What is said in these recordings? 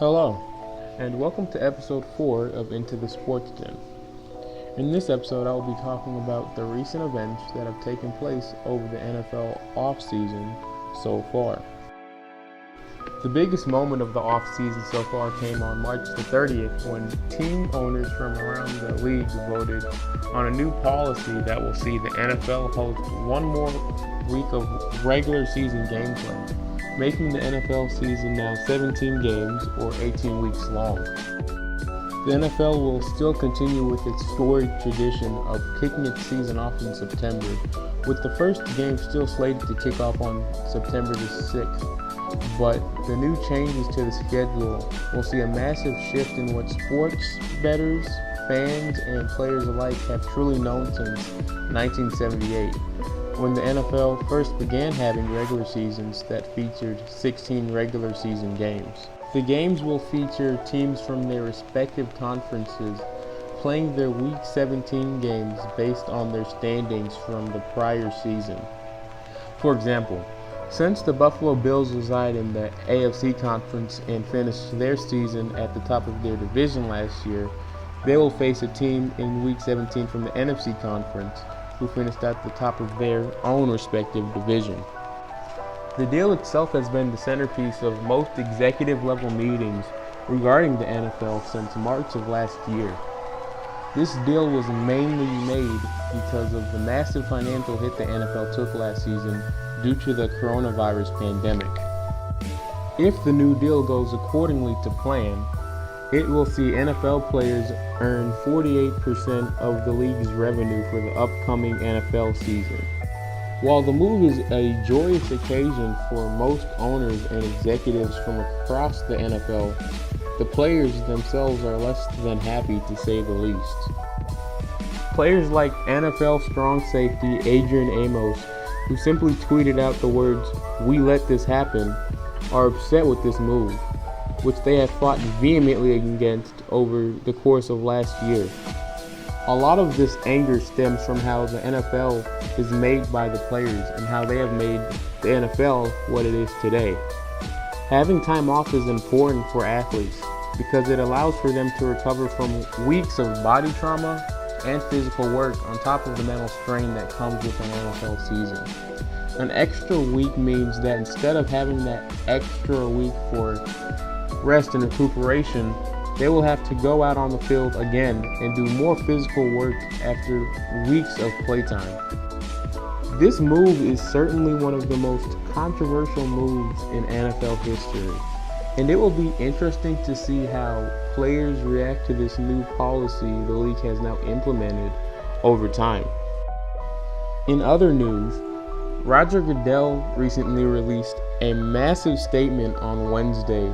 Hello, and welcome to episode 4 of Into the Sports Den. In this episode, I will be talking about the recent events that have taken place over the NFL offseason so far. The biggest moment of the offseason so far came on March the 30th when team owners from around the league voted on a new policy that will see the NFL host one more week of regular season gameplay, making the NFL season now 17 games or 18 weeks long. The NFL will still continue with its storied tradition of kicking its season off in September, with the first game still slated to kick off on September the 6th. But the new changes to the schedule will see a massive shift in what sports bettors, fans, and players alike have truly known since 1978. When the NFL first began having regular seasons that featured 16 regular season games. The games will feature teams from their respective conferences playing their Week 17 games based on their standings from the prior season. For example, since the Buffalo Bills reside in the AFC conference and finished their season at the top of their division last year, they will face a team in Week 17 from the NFC conference, who finished at the top of their own respective division. The deal itself has been the centerpiece of most executive-level meetings regarding the NFL since March of last year. This deal was mainly made because of the massive financial hit the NFL took last season due to the coronavirus pandemic. If the new deal goes accordingly to plan, it will see NFL players earn 48% of the league's revenue for the upcoming NFL season. While the move is a joyous occasion for most owners and executives from across the NFL, the players themselves are less than happy, to say the least. Players like NFL strong safety Adrian Amos, who simply tweeted out the words, "We let this happen," are upset with this move, which they have fought vehemently against over the course of last year. A lot of this anger stems from how the NFL is made by the players and how they have made the NFL what it is today. Having time off is important for athletes because it allows for them to recover from weeks of body trauma and physical work on top of the mental strain that comes with an NFL season. An extra week means that instead of having that extra week for rest and recuperation, they will have to go out on the field again and do more physical work after weeks of playtime. This move is certainly one of the most controversial moves in NFL history, and it will be interesting to see how players react to this new policy the league has now implemented over time. In other news, Roger Goodell recently released a massive statement on Wednesday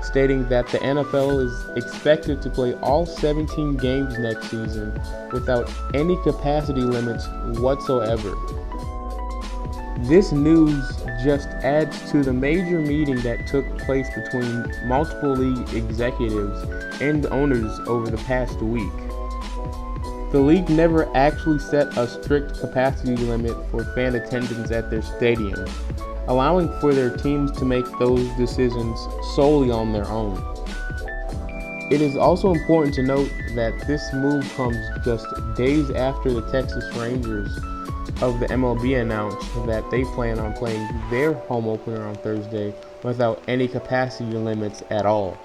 stating that the NFL is expected to play all 17 games next season without any capacity limits whatsoever. This news just adds to the major meeting that took place between multiple league executives and owners over the past week. The league never actually set a strict capacity limit for fan attendance at their stadiums, allowing for their teams to make those decisions solely on their own. It is also important to note that this move comes just days after the Texas Rangers of the MLB announced that they plan on playing their home opener on Thursday without any capacity limits at all.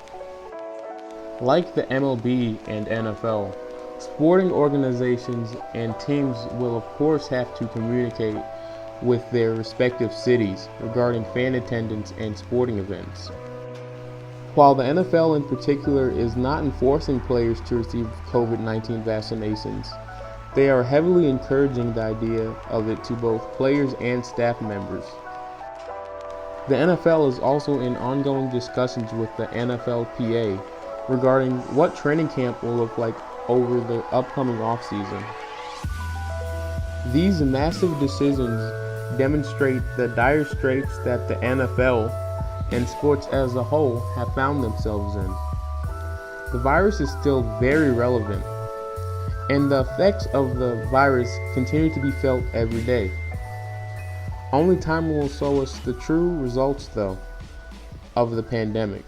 Like the MLB and NFL, sporting organizations and teams will of course have to communicate with their respective cities regarding fan attendance and sporting events. While the NFL in particular is not enforcing players to receive COVID-19 vaccinations, they are heavily encouraging the idea of it to both players and staff members. The NFL is also in ongoing discussions with the NFLPA regarding what training camp will look like over the upcoming offseason. These massive decisions demonstrate the dire straits that the NFL and sports as a whole have found themselves in. The virus is still very relevant, and the effects of the virus continue to be felt every day. Only time will show us the true results, though, of the pandemic.